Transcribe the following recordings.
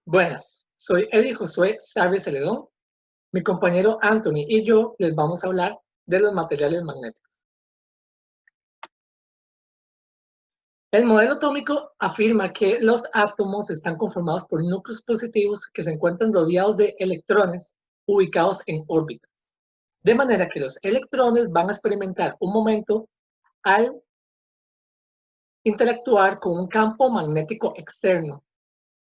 Buenas, soy Eddie Josué Sarri Celedón. Mi compañero Anthony y yo les vamos a hablar de los materiales magnéticos. El modelo atómico afirma que los átomos están conformados por núcleos positivos que se encuentran rodeados de electrones ubicados en órbitas. De manera que los electrones van a experimentar un momento al interactuar con un campo magnético externo,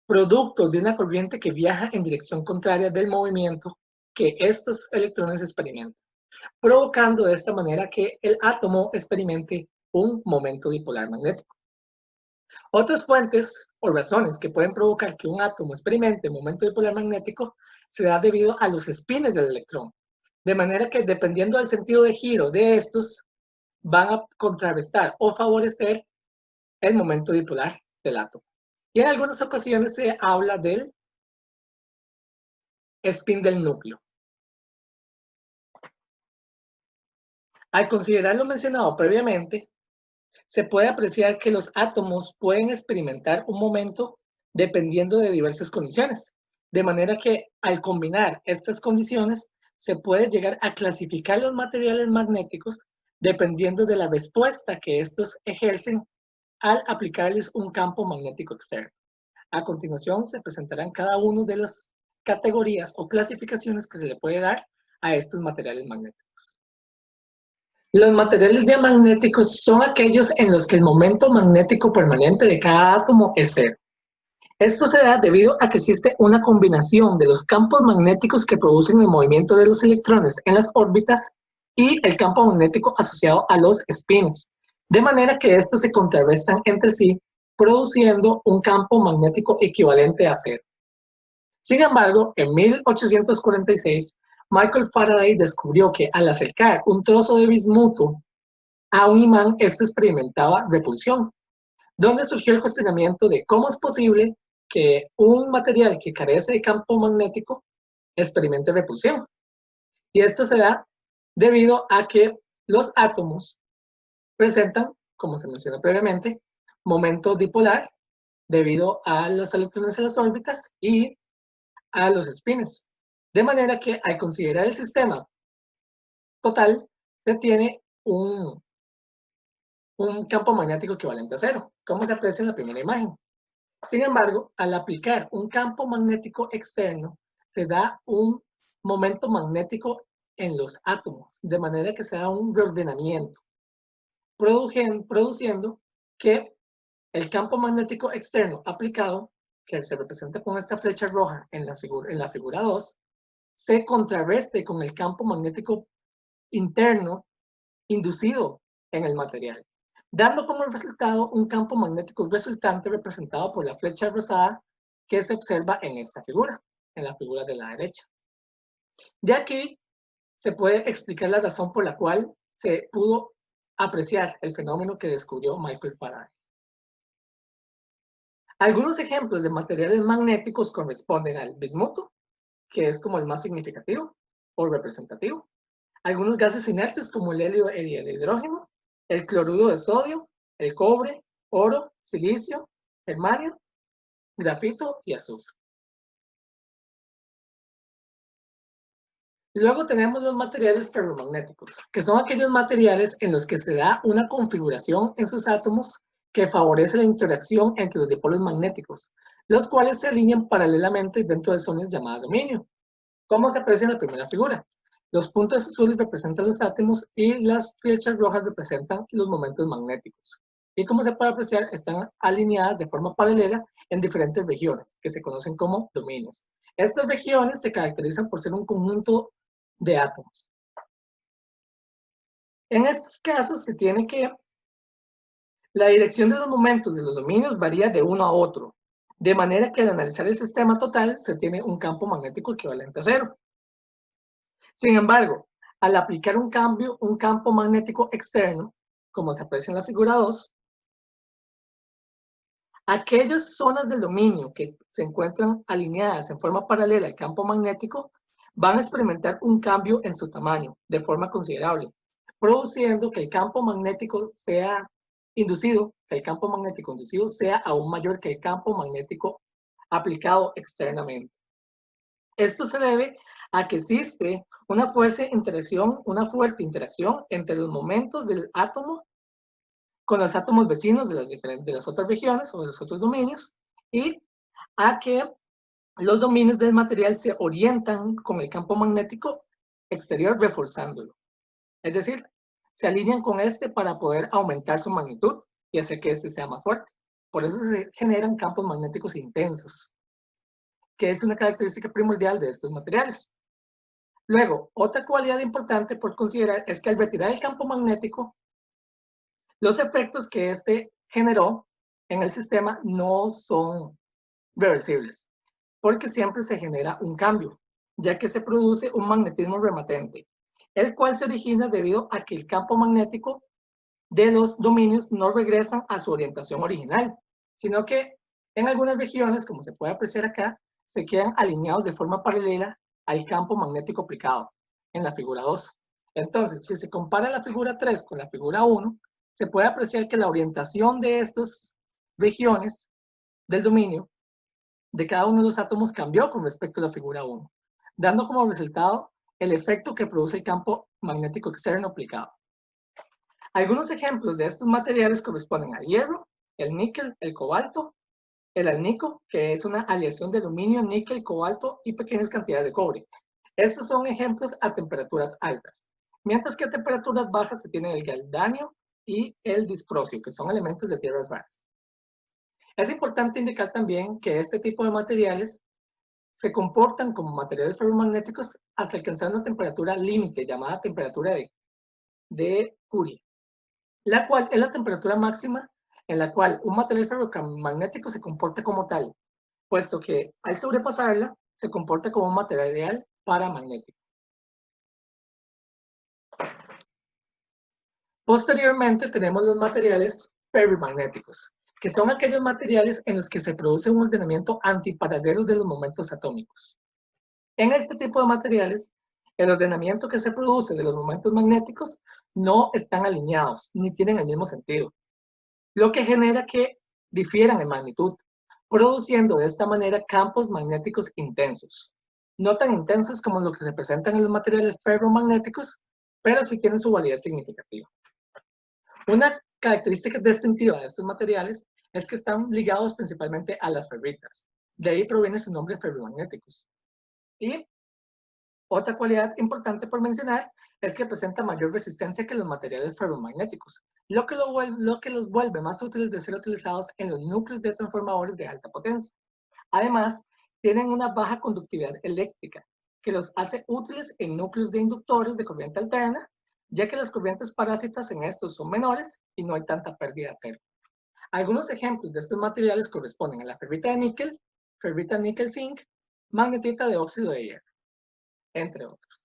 producto de una corriente que viaja en dirección contraria del movimiento que estos electrones experimentan, provocando de esta manera que el átomo experimente un momento dipolar magnético. Otras fuentes o razones que pueden provocar que un átomo experimente un momento dipolar magnético se da debido a los espines del electrón, de manera que dependiendo del sentido de giro de estos, van a contrarrestar o favorecer el momento dipolar del átomo. Y en algunas ocasiones se habla del spin del núcleo. Al considerar lo mencionado previamente, se puede apreciar que los átomos pueden experimentar un momento dependiendo de diversas condiciones, de manera que al combinar estas condiciones se puede llegar a clasificar los materiales magnéticos dependiendo de la respuesta que estos ejercen al aplicarles un campo magnético externo. A continuación se presentarán cada uno de las categorías o clasificaciones que se le puede dar a estos materiales magnéticos. Los materiales diamagnéticos son aquellos en los que el momento magnético permanente de cada átomo es cero. Esto se da debido a que existe una combinación de los campos magnéticos que producen el movimiento de los electrones en las órbitas y el campo magnético asociado a los espinos, de manera que estos se contrarrestan entre sí, produciendo un campo magnético equivalente a cero. Sin embargo, en 1846, Michael Faraday descubrió que al acercar un trozo de bismuto a un imán, este experimentaba repulsión, donde surgió el cuestionamiento de cómo es posible que un material que carece de campo magnético experimente repulsión. Y esto se da debido a que los átomos presentan, como se mencionó previamente, momento dipolar debido a los electrones en las órbitas y a los espines. De manera que al considerar el sistema total, se tiene un campo magnético equivalente a cero, como se aprecia en la primera imagen. Sin embargo, al aplicar un campo magnético externo, se da un momento magnético en los átomos, de manera que se da un reordenamiento, produciendo que el campo magnético externo aplicado, que se representa con esta flecha roja en la figura 2, se contrarreste con el campo magnético interno inducido en el material, dando como resultado un campo magnético resultante representado por la flecha rosada que se observa en esta figura, en la figura de la derecha. De aquí se puede explicar la razón por la cual se pudo apreciar el fenómeno que descubrió Michael Faraday. Algunos ejemplos de materiales magnéticos corresponden al bismuto, que es como el más significativo o representativo. Algunos gases inertes como el helio y el hidrógeno, el cloruro de sodio, el cobre, oro, silicio, germanio, grafito y azufre. Luego tenemos los materiales ferromagnéticos, que son aquellos materiales en los que se da una configuración en sus átomos que favorece la interacción entre los dipolos magnéticos, los cuales se alinean paralelamente dentro de zonas llamadas dominio, como se aprecia en la primera figura. Los puntos azules representan los átomos y las flechas rojas representan los momentos magnéticos. Y como se puede apreciar, están alineadas de forma paralela en diferentes regiones, que se conocen como dominios. Estas regiones se caracterizan por ser un conjunto de átomos. En estos casos se tiene que la dirección de los momentos de los dominios varía de uno a otro, de manera que al analizar el sistema total se tiene un campo magnético equivalente a cero. Sin embargo, al aplicar un campo magnético externo, como se aprecia en la figura 2, aquellas zonas del dominio que se encuentran alineadas en forma paralela al campo magnético van a experimentar un cambio en su tamaño de forma considerable, produciendo que el campo magnético sea inducido, sea aún mayor que el campo magnético aplicado externamente. Esto se debe a que existe una fuerte interacción entre los momentos del átomo con los átomos vecinos de las otras regiones o de los otros dominios, y a que los dominios del material se orientan con el campo magnético exterior reforzándolo. Es decir, se alinean con este para poder aumentar su magnitud y hacer que este sea más fuerte. Por eso se generan campos magnéticos intensos, que es una característica primordial de estos materiales. Luego, otra cualidad importante por considerar es que al retirar el campo magnético, los efectos que este generó en el sistema no son reversibles, porque siempre se genera un cambio, ya que se produce un magnetismo rematente, el cual se origina debido a que el campo magnético de los dominios no regresan a su orientación original, sino que en algunas regiones, como se puede apreciar acá, se quedan alineados de forma paralela al campo magnético aplicado en la figura 2. Entonces, si se compara la figura 3 con la figura 1, se puede apreciar que la orientación de estas regiones del dominio de cada uno de los átomos cambió con respecto a la figura 1, dando como resultado el efecto que produce el campo magnético externo aplicado. Algunos ejemplos de estos materiales corresponden al hierro, el níquel, el cobalto, el alnico, que es una aleación de aluminio, níquel, cobalto y pequeñas cantidades de cobre. Estos son ejemplos a temperaturas altas, mientras que a temperaturas bajas se tiene el galvanio y el disprosio, que son elementos de tierras raras. Es importante indicar también que este tipo de materiales se comportan como materiales ferromagnéticos hasta alcanzar una temperatura límite llamada temperatura de Curie, la cual es la temperatura máxima en la cual un material ferromagnético se comporta como tal, puesto que al sobrepasarla se comporta como un material paramagnético. Posteriormente tenemos los materiales ferromagnéticos, que son aquellos materiales en los que se produce un ordenamiento antiparalelo de los momentos atómicos. En este tipo de materiales, el ordenamiento que se produce de los momentos magnéticos no están alineados ni tienen el mismo sentido, lo que genera que difieran en magnitud, produciendo de esta manera campos magnéticos intensos. No tan intensos como lo que se presentan en los materiales ferromagnéticos, pero sí tienen su validez significativa. Una característica distintiva de estos materiales es que están ligados principalmente a las ferritas. De ahí proviene su nombre ferromagnéticos. Y otra cualidad importante por mencionar es que presenta mayor resistencia que los materiales ferromagnéticos, lo que los vuelve más útiles de ser utilizados en los núcleos de transformadores de alta potencia. Además, tienen una baja conductividad eléctrica, que los hace útiles en núcleos de inductores de corriente alterna, ya que las corrientes parásitas en estos son menores y no hay tanta pérdida térmica. Algunos ejemplos de estos materiales corresponden a la ferrita níquel zinc, magnetita de óxido de hierro, entre otros.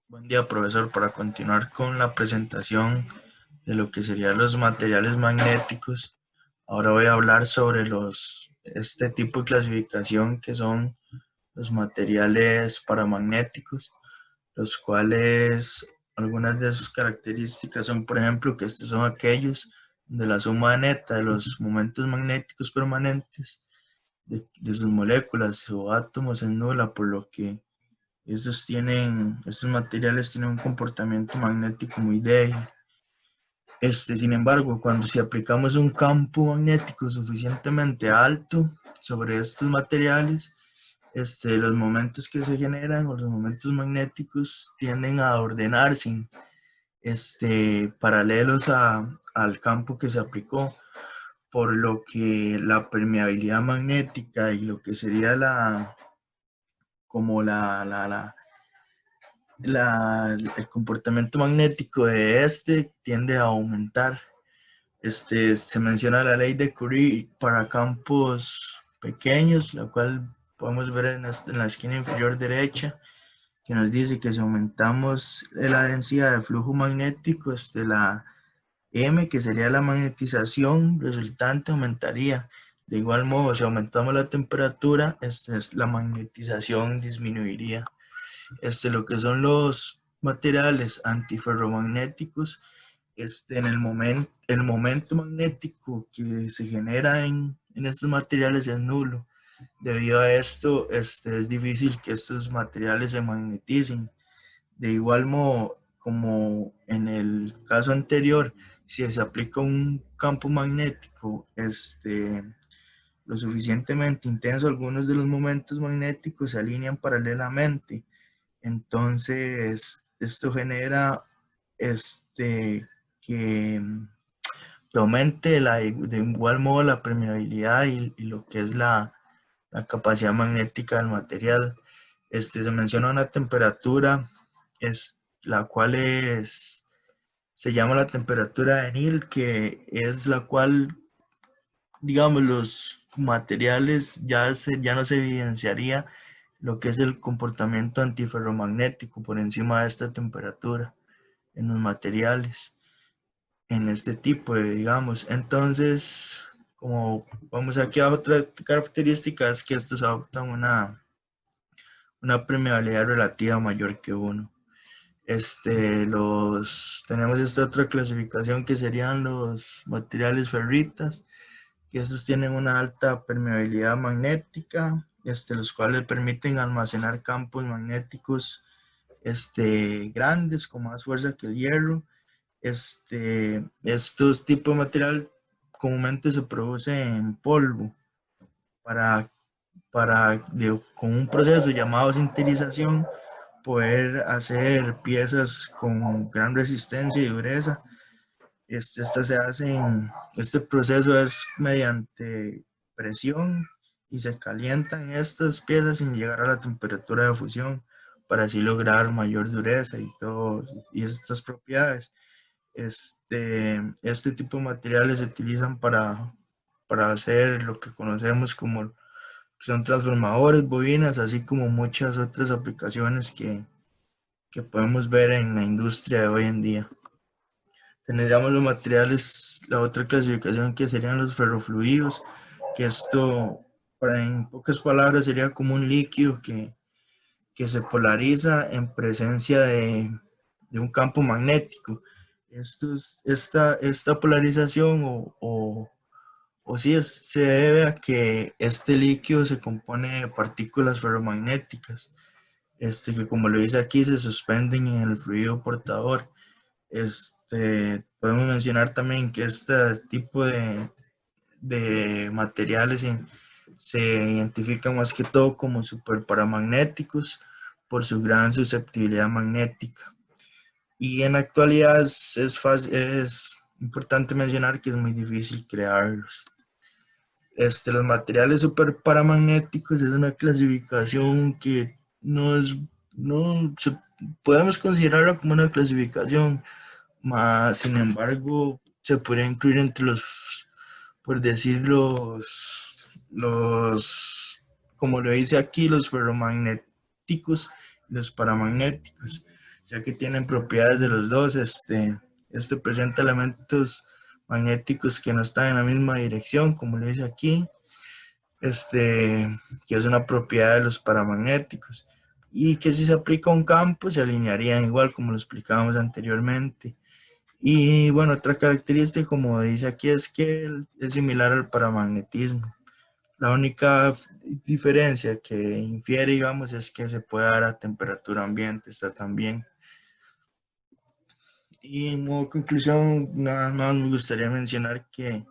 Buen día, profesor. Para continuar con la presentación de lo que serían los materiales magnéticos, ahora voy a hablar sobre este tipo de clasificación que son los materiales paramagnéticos, los cuales algunas de sus características son, por ejemplo, que estos son aquellos de la suma neta de los momentos magnéticos permanentes de sus moléculas o átomos es nula, por lo que estos materiales tienen un comportamiento magnético muy débil. Sin embargo, cuando si aplicamos un campo magnético suficientemente alto sobre estos materiales, los momentos que se generan o los momentos magnéticos tienden a ordenarse paralelos al campo que se aplicó, por lo que la permeabilidad magnética y lo que sería como el comportamiento magnético de tiende a aumentar. Se menciona la ley de Curie para campos pequeños, la cual podemos ver en la esquina inferior derecha, que nos dice que si aumentamos la densidad de flujo magnético, la M, que sería la magnetización resultante, aumentaría. De igual modo, si aumentamos la temperatura, la magnetización disminuiría. Lo que son los materiales antiferromagnéticos, el momento magnético que se genera en en estos materiales es nulo. Debido a esto, es difícil que estos materiales se magneticen. De igual modo, como en el caso anterior, si se aplica un campo magnético lo suficientemente intenso, algunos de los momentos magnéticos se alinean paralelamente. Entonces, esto genera que, que aumente de igual modo la permeabilidad y lo que es la capacidad magnética del material. Se menciona una temperatura, la cual se llama la temperatura de Neal, que es la cual, digamos, los materiales ya no se evidenciaría lo que es el comportamiento antiferromagnético por encima de esta temperatura en los materiales, en este tipo de, digamos. Entonces, como vamos aquí a otra característica, es que estos adoptan una permeabilidad relativa mayor que uno. Tenemos esta otra clasificación que serían los materiales ferritas, que estos tienen una alta permeabilidad magnética, los cuales permiten almacenar campos magnéticos grandes con más fuerza que el hierro. Estos tipos de material comúnmente se producen en polvo para, con un proceso llamado sinterización, poder hacer piezas con gran resistencia y dureza. Este proceso es mediante presión y se calientan estas piezas sin llegar a la temperatura de fusión para así lograr mayor dureza y estas propiedades. Este tipo de materiales se utilizan para hacer lo que conocemos como que son transformadores, bobinas, así como muchas otras aplicaciones que podemos ver en la industria de hoy en día. Tendríamos los materiales, la otra clasificación que serían los ferrofluidos, que esto, en pocas palabras, sería como un líquido que se polariza en presencia de un campo magnético. Esta polarización o sí se debe a que este líquido se compone de partículas ferromagnéticas, que como lo dice aquí, se suspenden en el fluido portador. Podemos mencionar también que este tipo de materiales se identifican más que todo como superparamagnéticos por su gran susceptibilidad magnética. Y en la actualidad es importante mencionar que es muy difícil crearlos. Los materiales superparamagnéticos es una clasificación que no es, no se, podemos considerarla como una clasificación, más sin embargo se puede incluir entre por decir como lo dice aquí, los ferromagnéticos y los paramagnéticos, ya que tienen propiedades de los dos. Este presenta elementos magnéticos que no están en la misma dirección, como lo dice aquí, que es una propiedad de los paramagnéticos, y que si se aplica a un campo se alinearían igual como lo explicábamos anteriormente. Y bueno, otra característica, como dice aquí, es que es similar al paramagnetismo. La única diferencia que infiere, digamos, es que se puede dar a temperatura ambiente, está también. Y en modo conclusión, nada más me gustaría mencionar que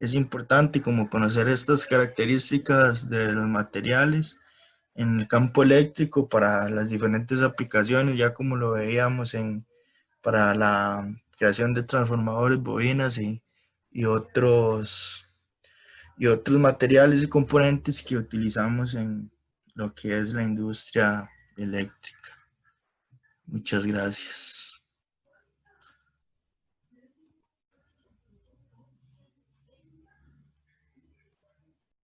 es importante como conocer estas características de los materiales en el campo eléctrico para las diferentes aplicaciones, ya como lo veíamos para la creación de transformadores, bobinas y otros, y otros materiales y componentes que utilizamos en lo que es la industria eléctrica. Muchas gracias.